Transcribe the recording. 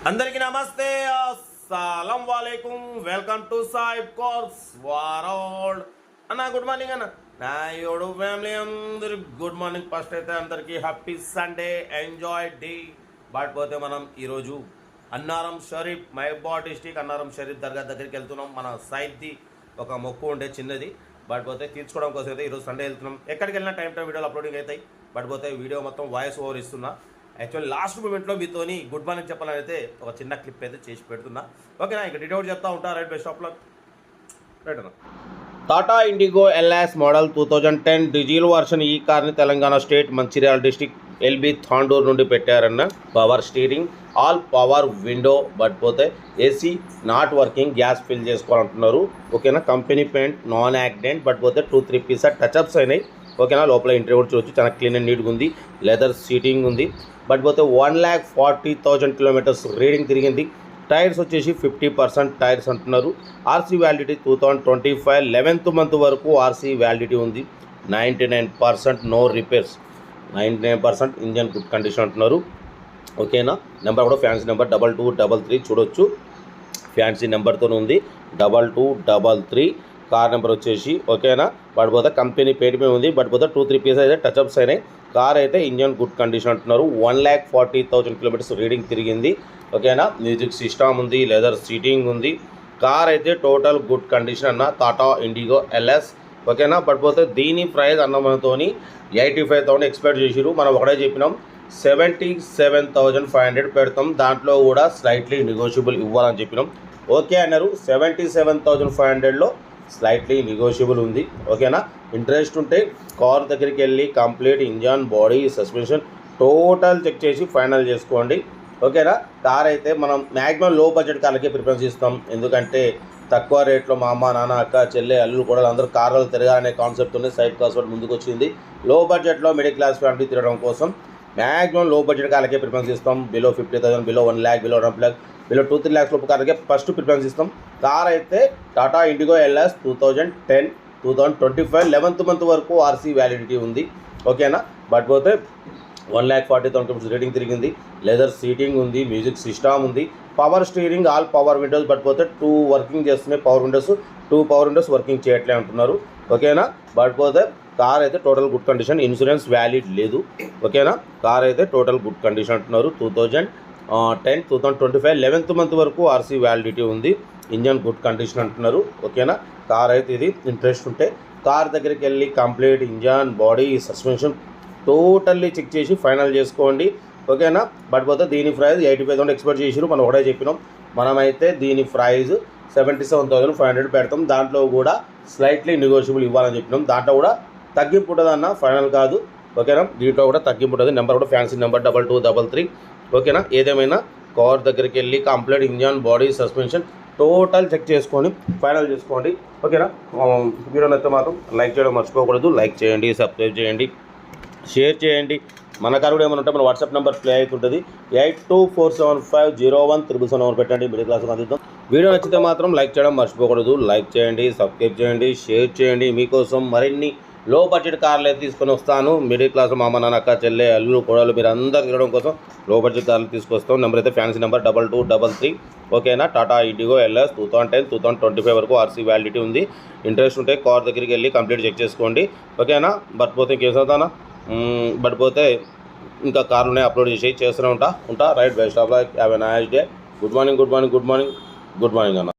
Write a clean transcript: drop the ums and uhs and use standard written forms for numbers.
అందరికీ నమస్తే, అస్సలం వాలేకుం. Welcome to Saib cars world. అన్న గుడ్ మార్నింగ్ అన్న. నా యోడు ఫ్యామిలీ అందరికి గుడ్ మార్నింగ్. ఫస్ట్ అయితే అందరికీ happy Sunday, enjoy day. But పోతే మనం ఈరోజు అన్నారం షరీఫ్, మహబూబాబాద్ డిస్టిక్ అన్నారం షరీఫ్ దర్గా దగ్గరికి వెళ్తున్నాం. మన సైడ్ది ఒక మొక్కు ఉండే చిన్నది. బట్ పోతే తీర్చుకోవడం కోసం అయితే ఈరోజు సండే వెళ్తున్నాం. ఎక్కడికి వెళ్ళినా టైం వీడియోలు అప్లోడింగ్ అవుతాయి. బట్ పోతే వీడియో మొత్తం వాయిస్ ఓవర్ ఇస్తున్నా. యాక్చువల్లీ లాస్ట్ మూమెంట్లో మీతోని గుడ్ మార్నింగ్ చెప్పాలని అయితే ఒక చిన్న క్లిప్ అయితే చేసి పెడుతున్నా. ఓకేనా, ఇక డీటెయిల్ చెప్తా ఉంటా. Right best of luck. Right అన్న. Tata Indigo LS model 2010 diesel version ఈ కార్ని Telangana state Mancherial district LB Thandur నుండి పెట్టారన్న. Power steering, all power window. But పోతే AC not working, gas fill చేసుకోవాలంటున్నారు. ఓకేనా, company paint, non accident. But పోతే 2-3 పీసెస్ టచ్అప్స్ అయినాయి. ఓకేనా, లోపల ఇంటీరియర్ కూడా చూడొచ్చు, చాలా క్లీన్ అండ్ నీట్గా ఉంది. లెదర్ సీటింగ్ ఉంది. బట్ పోతే 1,40,000 కిలోమీటర్స్ రీడింగ్ తిరిగింది. టైర్స్ వచ్చేసి 50% టైర్స్ అంటున్నారు. ఆర్సీ వ్యాలిడిటీ 2025 11th మంత్ వరకు ఆర్సీ వ్యాలిడిటీ ఉంది. 99% no repairs, 99% engine good condition అంటున్నారు. ఓకేనా, నెంబర్ కూడా ఫ్యాన్సీ నెంబర్ 2233 చూడొచ్చు. ఫ్యాన్సీ నెంబర్తో ఉంది 2233 కార్ నెంబర్ వచ్చేసి. ఓకేనా, బట్ పోతే కంపెనీ పేరు మీద ఉంది. బట్ పోతే 2-3 పీసెస్ అయితే టచ్అప్స్ అయినాయి. కార్ అయితే ఇంజన్ గుడ్ కండిషన్ అంటున్నారు. 1,40,000 కిలోమీటర్స్ రీడింగ్ తిరిగింది. ఓకేనా, మ్యూజిక్ సిస్టమ్ ఉంది, లెదర్ సీటింగ్ ఉంది. కార్ అయితే టోటల్ గుడ్ కండిషన్ అన్న. Tata Indigo LS. ఓకేనా, బట్ పోతే దీని ప్రైస్ అన్న మనతోని 85,000 ఎక్స్పెక్ట్ చేసిరు. మనం ఒకటే చెప్పినాం 77,500 పెడతాం. దాంట్లో కూడా స్లైట్లీ నెగోషియబుల్ ఇవ్వాలని చెప్పినాం. ఓకే అన్నారు. 77,500లో స్లైట్లీ నెగోషియబుల్ ఉంది. ఓకేనా, ఇంట్రెస్ట్ ఉంటే కార్ దగ్గరికి వెళ్ళి complete engine, body, suspension total check చేసి ఫైనల్ చేసుకోండి. ఓకేనా, కార్ అయితే మనం మ్యాక్సిమం లో బడ్జెట్ కార్లకే ప్రిఫరెన్స్ ఇస్తాం. ఎందుకంటే తక్కువ రేట్లో మా అమ్మ, నాన్న, అక్క, చెల్లె, అల్లులు కూడా అందరూ కార్లు తిరగాలనే కాన్సెప్ట్తోనే సైడ్ కాస్ట్ ముందుకు వచ్చింది. లో బడ్జెట్లో మిడిల్ క్లాస్ ఫ్యామిలీ తిరగడం కోసం మ్యాక్సిమం లో బడ్జెట్ కార్లకే ప్రిఫరెన్స్ ఇస్తాం. Below 50,000, below 1 lakh, below 1 lakh, below 2-3 lakhs లోపు కార్లకే ఫస్ట్ ప్రిఫరెన్స్ ఇస్తాం. కార్ అయితే Tata Indigo LS 2010 2025 11th month వరకు ఆర్సీ వ్యాలిడిటీ ఉంది. ఓకేనా, బట్ పోతే 1,40,000 కిలోమీటర్స్ రేటింగ్ తిరిగింది. లెదర్ సీటింగ్ ఉంది, మ్యూజిక్ సిస్టమ్ ఉంది, power steering, all power windows. But పోతే 2 వర్కింగ్ చేస్తున్నాయి power windows, 2 power windows working చేయట్లే అంటున్నారు. ఓకేనా, బట్ పోతే కార్ అయితే total good condition, insurance valid లేదు. ఓకేనా, కార్ అయితే టోటల్ గుడ్ కండిషన్ అంటున్నారు. 2010 2025 11th మంత్ వరకు ఆర్సీ వ్యాలిడిటీ ఉంది. ఇంజన్ గుడ్ కండిషన్ అంటున్నారు. ఓకేనా, కార్ అయితే ఇది ఇంట్రెస్ట్ ఉంటే కార్ దగ్గరికి వెళ్ళి complete engine, body, suspension totally check చేసి ఫైనల్ చేసుకోండి. ఓకేనా, బట్ పోతే దీని ప్రైస్ 85,000 ఎక్స్పెక్ట్ చేసిరు. మనం ఒకటే చెప్పినాం. మనమైతే దీని ప్రైస్ 77,500 పెడతాం. దాంట్లో కూడా స్లైట్లీ నెగోషియబుల్ ఇవ్వాలని చెప్పినాం. దాంట్లో కూడా తగ్గింపు ఉంటుంది అన్న, ఫైనల్ కాదు. ఓకేనా, దీంట్లో కూడా తగ్గింపు ఉంటుంది. నెంబర్ కూడా ఫ్యాన్సీ నెంబర్ 2233. ఓకేనా, ఏదేమైనా కార్ దగ్గరికి వెళ్ళి complete engine, body, suspension total check చేసుకొని ఫైనల్ చేసుకోండి. ఓకేనా, వీడియో నచ్చితే మాత్రం లైక్ చేయడం మర్చిపోకూడదు. లైక్ చేయండి, సబ్స్క్రైబ్ చేయండి, షేర్ చేయండి. మన కారు కూడా ఏమైనా ఉంటే మన వాట్సాప్ నెంబర్ ప్లే అవుతుంటుంది. 8247501777 పెట్టండి. Middle class అందిద్దాం. వీడియో నచ్చితే మాత్రం లైక్ చేయడం మర్చిపోకూడదు. లైక్ చేయండి, సబ్స్క్రైబ్ చేయండి, షేర్ చేయండి. మీకోసం మరిన్ని లో బడ్జెట్ కార్లు అయితే తీసుకొని వస్తాను. మిడిల్ క్లాస్ మా అమ్మ, నాన్న, అక్క, చెల్లె, అల్లు, కోడలు మీరు అందరు తిరగడం కోసం లో బడ్జెట్ కార్లు తీసుకొస్తాం. నెంబర్ అయితే ఫ్యాన్సీ నెంబర్ 2233. ఓకేనా, టాటా ఇండిగో ఎల్ఎస్ 2010 2025 వరకు ఆర్సీ వ్యాలిడిటీ ఉంది. ఇంట్రెస్ట్ ఉంటే కార్ దగ్గరికి వెళ్ళి కంప్లీట్ చెక్ చేసుకోండి. ఓకేనా, బట్ పోతే ఇంకేం చదువుతానా, బట్ పోతే ఇంకా కార్లునే అప్లోడ్ చేసి చేస్తూనే ఉంటా. Right best of luck. Have a nice day. Good morning, good morning, good morning, good morning అన్న.